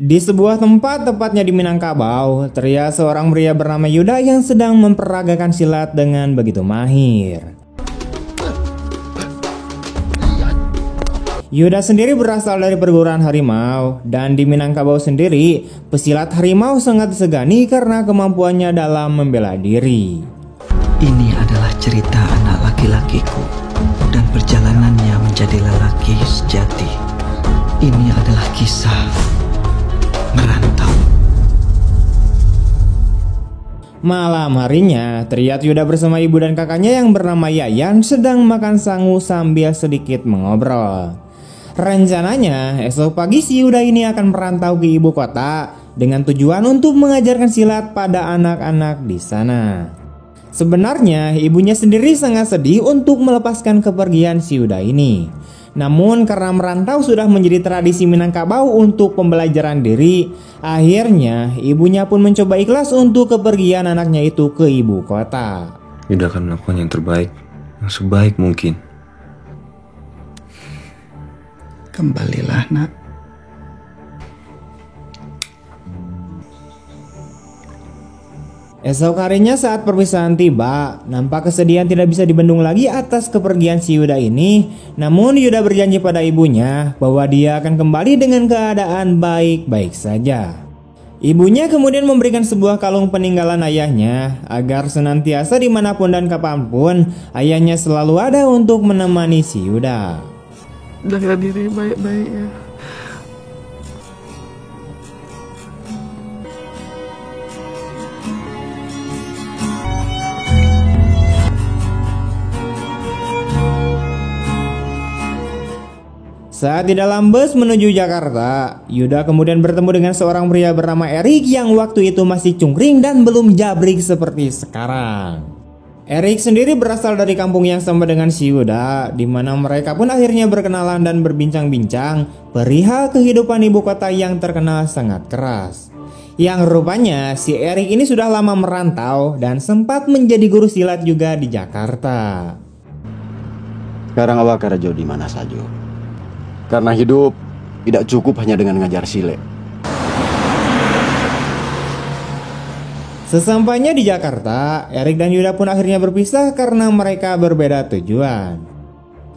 Di sebuah tempat, tepatnya di Minangkabau, terlihat seorang pria bernama Yuda yang sedang memperagakan silat dengan begitu mahir. Yuda sendiri berasal dari perguruan harimau, dan di Minangkabau sendiri, pesilat harimau sangat disegani karena kemampuannya dalam membela diri. Ini adalah cerita anak laki-lakiku dan perjalanannya menjadi lelaki sejati. Ini adalah kisah merantau. Malam harinya, terlihat Yuda bersama ibu dan kakaknya yang bernama Yayan sedang makan sangu sambil sedikit mengobrol. Rencananya, esok pagi si Yuda ini akan merantau ke ibu kota dengan tujuan untuk mengajarkan silat pada anak-anak di sana. Sebenarnya, ibunya sendiri sangat sedih untuk melepaskan kepergian si Yuda ini. Namun karena merantau sudah menjadi tradisi Minangkabau untuk pembelajaran diri, akhirnya ibunya pun mencoba ikhlas untuk kepergian anaknya itu ke ibu kota. Yuda akan melakukan yang terbaik, yang sebaik mungkin. Kembalilah, nak. Esok harinya saat perpisahan tiba, nampak kesedihan tidak bisa dibendung lagi atas kepergian si Yuda ini. Namun Yuda berjanji pada ibunya bahwa dia akan kembali dengan keadaan baik-baik saja. Ibunya kemudian memberikan sebuah kalung peninggalan ayahnya agar senantiasa dimanapun dan kapanpun ayahnya selalu ada untuk menemani si Yuda. Jaga diri baik-baik ya. Saat di dalam bus menuju Jakarta, Yuda kemudian bertemu dengan seorang pria bernama Erik yang waktu itu masih cungkring dan belum jabrik seperti sekarang. Erik sendiri berasal dari kampung yang sama dengan si Yuda, di mana mereka pun akhirnya berkenalan dan berbincang-bincang perihal kehidupan ibu kota yang terkenal sangat keras. Yang rupanya si Erik ini sudah lama merantau dan sempat menjadi guru silat juga di Jakarta. Sekarang awak kerja di mana saja? Karena hidup tidak cukup hanya dengan ngajar silat. Sesampainya di Jakarta, Erik dan Yuda pun akhirnya berpisah karena mereka berbeda tujuan.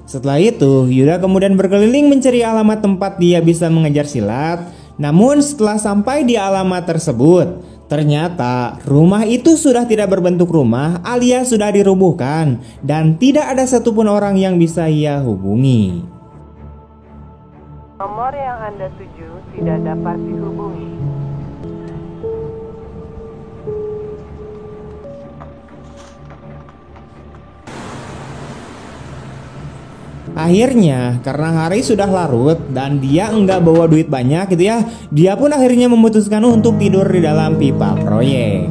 Setelah itu, Yuda kemudian berkeliling mencari alamat tempat dia bisa mengajar silat. Namun setelah sampai di alamat tersebut, ternyata rumah itu sudah tidak berbentuk rumah alias sudah dirubuhkan dan tidak ada satupun orang yang bisa ia hubungi. Nomor yang Anda tuju tidak dapat dihubungi. Akhirnya karena hari sudah larut dan dia enggak bawa duit banyak gitu ya, dia pun akhirnya memutuskan untuk tidur di dalam pipa proyek.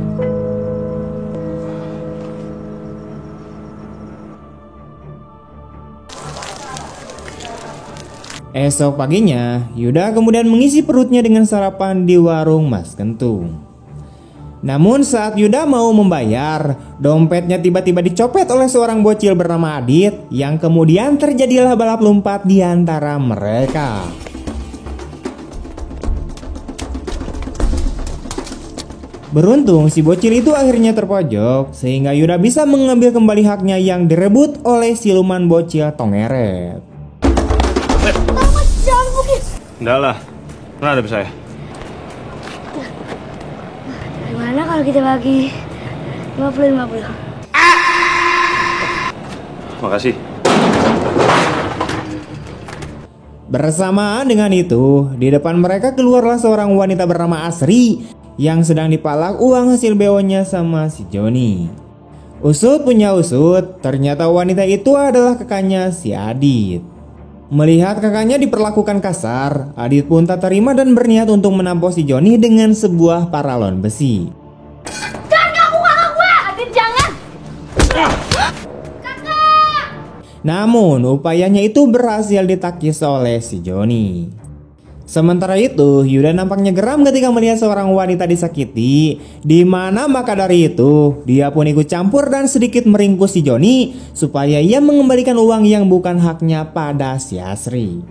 Esok paginya, Yuda kemudian mengisi perutnya dengan sarapan di warung Mas Kentung. Namun saat Yuda mau membayar, dompetnya tiba-tiba dicopet oleh seorang bocil bernama Adit, yang kemudian terjadilah balap lompat di antara mereka. Beruntung si bocil itu akhirnya terpojok, sehingga Yuda bisa mengambil kembali haknya yang direbut oleh siluman bocil Tongeret. Enggak lah, mana ada saya? Gimana kalau kita bagi 50-50? Makasih. Bersamaan dengan itu, di depan mereka keluarlah seorang wanita bernama Asri yang sedang dipalak uang hasil BO-nya sama si Joni. Usut punya usut, ternyata wanita itu adalah kakaknya si Adit. Melihat kakaknya diperlakukan kasar, Adit pun tak terima dan berniat untuk menampol si Joni dengan sebuah paralon besi. Jangan ganggu kakak gue! Adit, jangan! Kakak! Namun upayanya itu berhasil ditakis oleh si Joni. Sementara itu, Yuda nampaknya geram ketika melihat seorang wanita disakiti, di mana maka dari itu dia pun ikut campur dan sedikit meringkus si Joni supaya ia mengembalikan uang yang bukan haknya pada si Asri.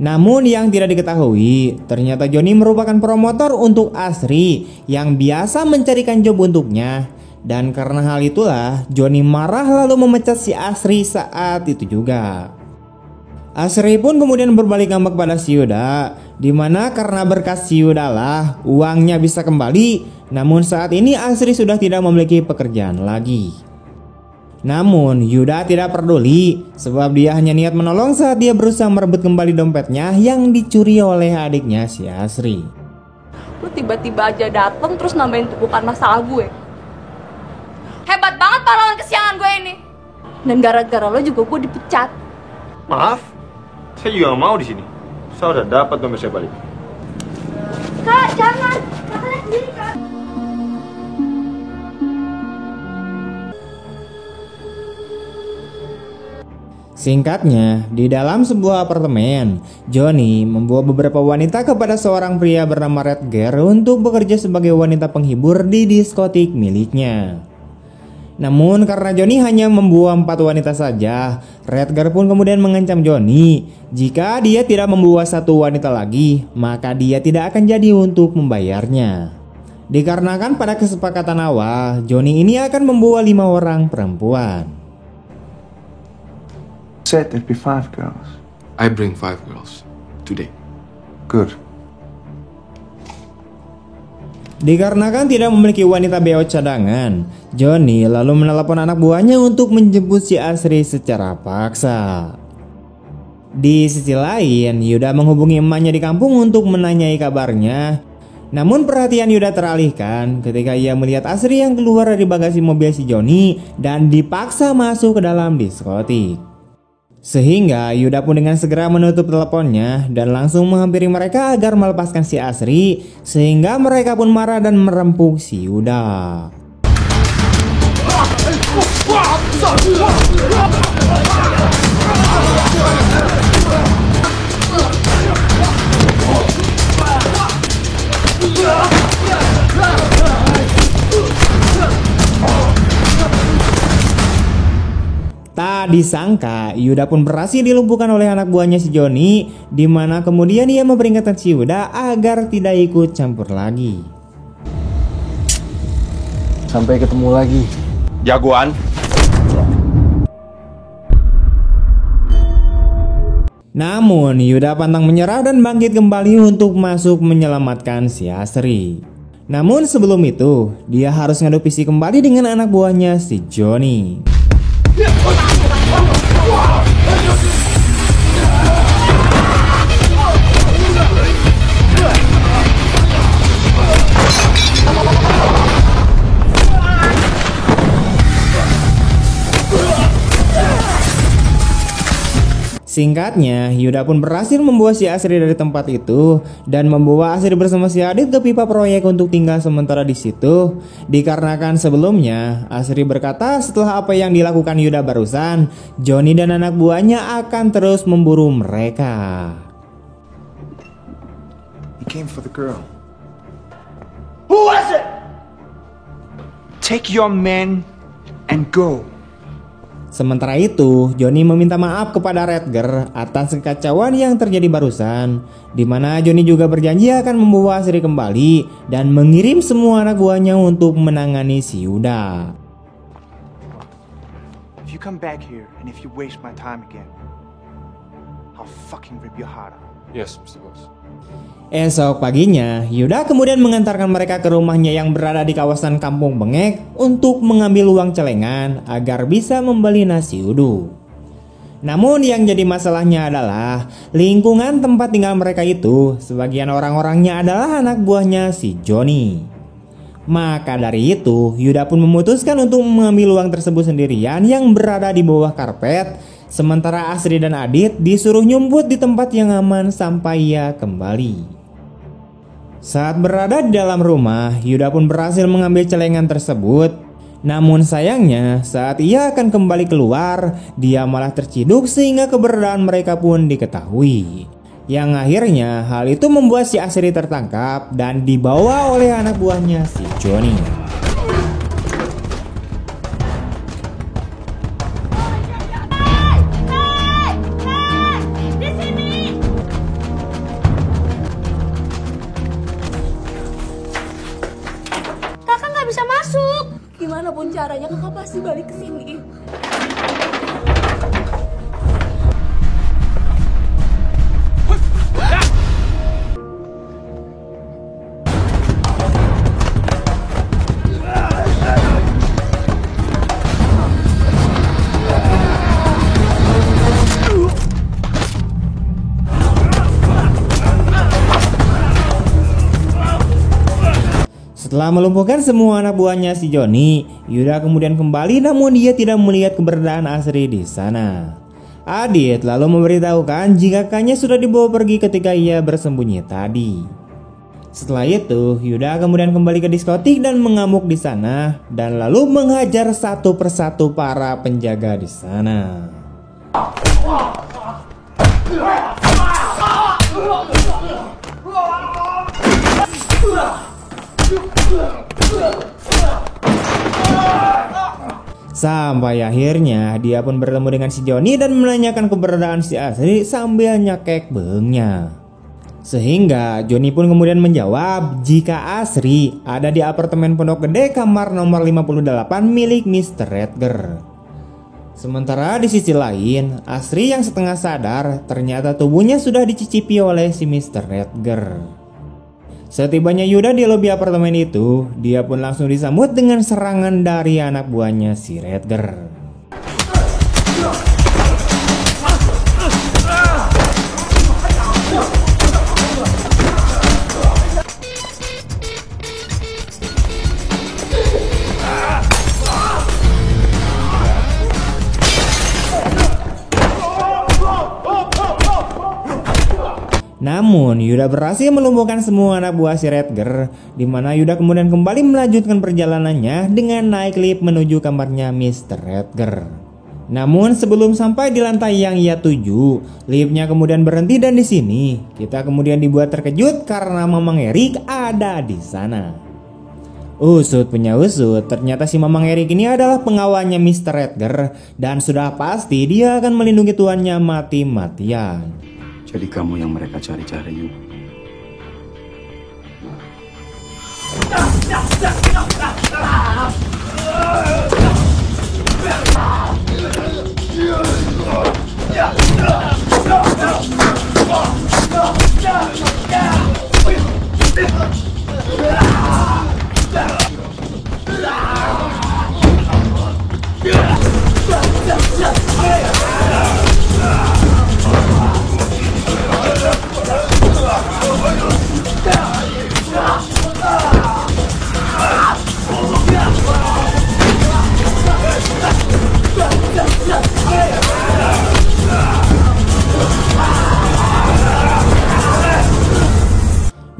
Namun yang tidak diketahui, ternyata Joni merupakan promotor untuk Asri yang biasa mencarikan job untuknya. Dan karena hal itulah, Joni marah lalu memecat si Asri saat itu juga. Asri pun kemudian berbalik ngambek pada si Yuda, dimana karena berkas si Yuda lah uangnya bisa kembali. Namun saat ini Asri sudah tidak memiliki pekerjaan lagi. Namun Yuda tidak peduli, sebab dia hanya niat menolong saat dia berusaha merebut kembali dompetnya yang dicuri oleh adiknya si Asri. Lu tiba-tiba aja dateng terus nambahin tumpukan masalah gue. Hebat banget pahlawan kesiangan gue ini. Dan gara-gara lo juga gue dipecat. Maaf, saya juga nggak mau di sini. Saya udah dapat dompet saya balik. Kak, jangan. Kakak lihat sendiri, Kak. Singkatnya, di dalam sebuah apartemen, Joni membawa beberapa wanita kepada seorang pria bernama Redger untuk bekerja sebagai wanita penghibur di diskotik miliknya. Namun karena Joni hanya membawa 4 wanita saja, Redger pun kemudian mengancam Joni, jika dia tidak membawa 1 wanita lagi, maka dia tidak akan jadi untuk membayarnya. Dikarenakan pada kesepakatan awal, Joni ini akan membawa 5 orang perempuan. Said there'd be 5 girls. I bring 5 girls today. Good. Dikarenakan tidak memiliki wanita BO cadangan, Joni lalu menelepon anak buahnya untuk menjemput si Asri secara paksa. Di sisi lain, Yuda menghubungi emaknya di kampung untuk menanyai kabarnya. Namun perhatian Yuda teralihkan ketika ia melihat Asri yang keluar dari bagasi mobil si Joni dan dipaksa masuk ke dalam diskotik. Sehingga Yuda pun dengan segera menutup teleponnya dan langsung menghampiri mereka agar melepaskan si Asri, sehingga mereka pun marah dan merempuk si Yuda. Tak disangka, Yuda pun berhasil dilumpuhkan oleh anak buahnya si Joni, di mana kemudian ia memperingatkan si Yuda agar tidak ikut campur lagi. Sampai ketemu lagi, Jagoan. Namun Yuda pantang menyerah dan bangkit kembali untuk masuk menyelamatkan si Asri. Namun sebelum itu, dia harus ngadu fisik kembali dengan anak buahnya si Joni. Singkatnya, Yuda pun berhasil membawa si Asri dari tempat itu dan membawa Asri bersama si Adit ke pipa proyek untuk tinggal sementara di situ. Dikarenakan sebelumnya Asri berkata setelah apa yang dilakukan Yuda barusan, Joni dan anak buahnya akan terus memburu mereka. He came for the girl. Who was it? Take your men and go. Sementara itu, Joni meminta maaf kepada Redger atas kekacauan yang terjadi barusan, di mana Joni juga berjanji akan membawa Asri kembali dan mengirim semua anak buahnya untuk menangani si Yuda. If you come back here and if you waste my time again, I'll fucking rip your heart out. Yes, Mr. Boss. Esok paginya, Yuda kemudian mengantarkan mereka ke rumahnya yang berada di kawasan Kampung Bengek untuk mengambil uang celengan agar bisa membeli nasi uduk. Namun yang jadi masalahnya adalah lingkungan tempat tinggal mereka itu, sebagian orang-orangnya adalah anak buahnya si Joni. Maka dari itu, Yuda pun memutuskan untuk mengambil uang tersebut sendirian yang berada di bawah karpet, sementara Asri dan Adit disuruh nyumput di tempat yang aman sampai ia kembali. Saat berada di dalam rumah, Yuda pun berhasil mengambil celengan tersebut. Namun sayangnya, saat ia akan kembali keluar, dia malah terciduk sehingga keberadaan mereka pun diketahui. Yang akhirnya hal itu membuat si Asri tertangkap dan dibawa oleh anak buahnya si Joni. Apapun caranya kakak pasti balik ke sini. Setelah melumpuhkan semua anak buahnya si Johnny, Yuda kemudian kembali namun dia tidak melihat keberadaan Asri di sana. Adit lalu memberitahukan jika kakaknya sudah dibawa pergi ketika ia bersembunyi tadi. Setelah itu, Yuda kemudian kembali ke diskotik dan mengamuk di sana dan lalu menghajar satu persatu para penjaga di sana. Sampai akhirnya dia pun bertemu dengan si Johnny dan menanyakan keberadaan si Asri sambil nyekek bengnya. Sehingga Johnny pun kemudian menjawab jika Asri ada di apartemen Pondok Gede kamar nomor 58 milik Mr. Edgar. Sementara di sisi lain, Asri yang setengah sadar ternyata tubuhnya sudah dicicipi oleh si Mr. Edgar. Setibanya Yuda di lobi apartemen itu, dia pun langsung disambut dengan serangan dari anak buahnya si Redger. Namun Yuda berhasil melumpuhkan semua anak buah si Redger, di mana Yuda kemudian kembali melanjutkan perjalanannya dengan naik lift menuju kamarnya Mr. Redger. Namun sebelum sampai di lantai yang ia tuju, liftnya kemudian berhenti dan di sini kita kemudian dibuat terkejut karena Mamang Erik ada di sana. Usut punya usut, ternyata si Mamang Erik ini adalah pengawalnya Mr. Redger dan sudah pasti dia akan melindungi tuannya mati-matian. Jadi kamu yang mereka cari-cari, Yu.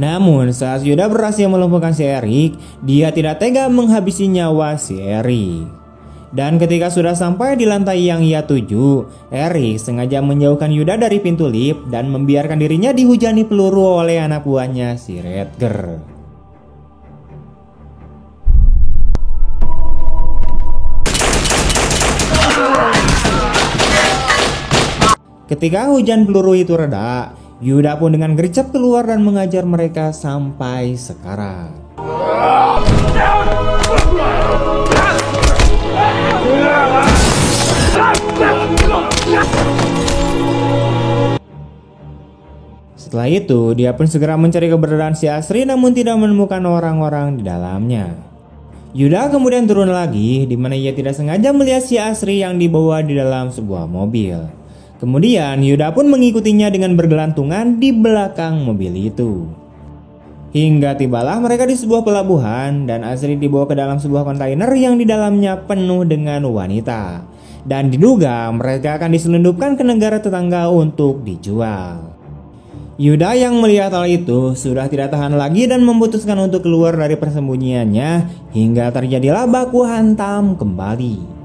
Namun saat Yuda berhasil melumpuhkan si Erik, dia tidak tega menghabisi nyawa si Erik. Dan ketika sudah sampai di lantai yang ia tuju, Erik sengaja menjauhkan Yuda dari pintu lift dan membiarkan dirinya dihujani peluru oleh anak buahnya si Redger. Ketika hujan peluru itu reda, Yuda pun dengan gercep keluar dan mengajar mereka sampai sekarat. Setelah itu, dia pun segera mencari keberadaan si Asri namun tidak menemukan orang-orang di dalamnya. Yuda kemudian turun lagi, di mana ia tidak sengaja melihat si Asri yang dibawa di dalam sebuah mobil. Kemudian Yuda pun mengikutinya dengan bergelantungan di belakang mobil itu. Hingga tibalah mereka di sebuah pelabuhan dan Asri dibawa ke dalam sebuah kontainer yang di dalamnya penuh dengan wanita. Dan diduga mereka akan diselundupkan ke negara tetangga untuk dijual. Yuda yang melihat hal itu sudah tidak tahan lagi dan memutuskan untuk keluar dari persembunyiannya hingga terjadilah baku hantam kembali.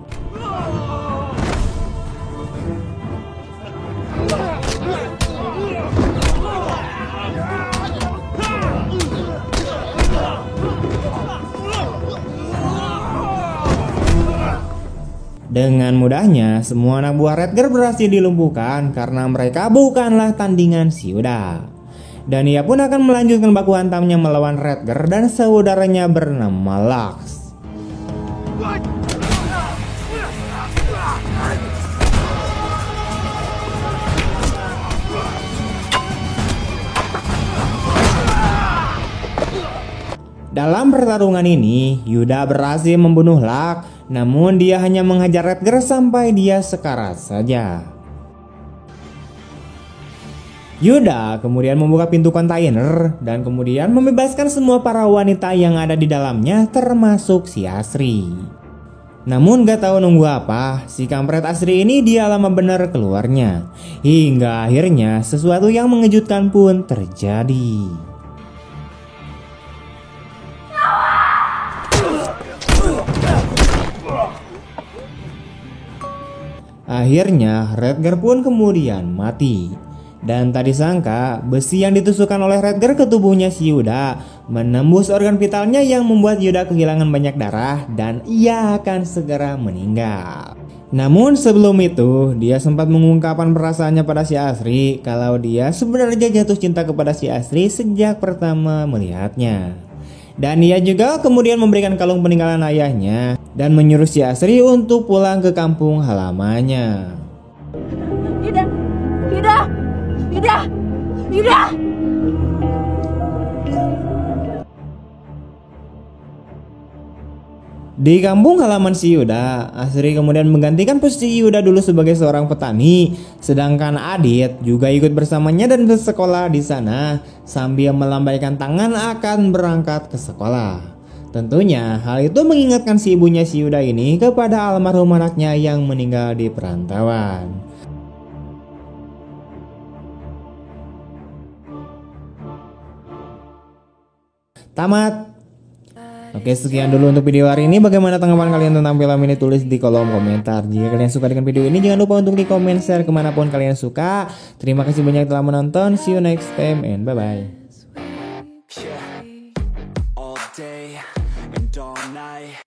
Dengan mudahnya, semua anak buah Redger berhasil dilumpuhkan karena mereka bukanlah tandingan si Yuda. Dan ia pun akan melanjutkan baku hantamnya melawan Redger dan saudaranya bernama Lux. Dalam pertarungan ini, Yuda berhasil membunuh Luck, namun dia hanya menghajar Redgar sampai dia sekarat saja. Yuda kemudian membuka pintu kontainer dan kemudian membebaskan semua para wanita yang ada di dalamnya, termasuk si Asri. Namun gak tahu nunggu apa, si kampret Asri ini dia lama benar keluarnya. Hingga akhirnya sesuatu yang mengejutkan pun terjadi. Akhirnya Redgar pun kemudian mati. Dan tak disangka besi yang ditusukkan oleh Redgar ke tubuhnya si Yuda menembus organ vitalnya yang membuat Yuda kehilangan banyak darah dan ia akan segera meninggal. Namun sebelum itu dia sempat mengungkapkan perasaannya pada si Asri kalau dia sebenarnya jatuh cinta kepada si Asri sejak pertama melihatnya. Dan ia juga kemudian memberikan kalung peninggalan ayahnya dan menyuruh si Asri untuk pulang ke kampung halamannya. Yuda. Di kampung halaman si Yuda, Asri kemudian menggantikan posisi Yuda dulu sebagai seorang petani, sedangkan Adit juga ikut bersamanya dan bersekolah di sana sambil melambaikan tangan akan berangkat ke sekolah. Tentunya hal itu mengingatkan si ibunya si Yuda ini kepada almarhum anaknya yang meninggal di perantauan. Tamat. Oke, sekian dulu untuk video hari ini. Bagaimana tanggapan kalian tentang film ini? Tulis di kolom komentar. Jika kalian suka dengan video ini, jangan lupa untuk di komen, share kemanapun kalian suka. Terima kasih banyak telah menonton. See you next time and bye bye.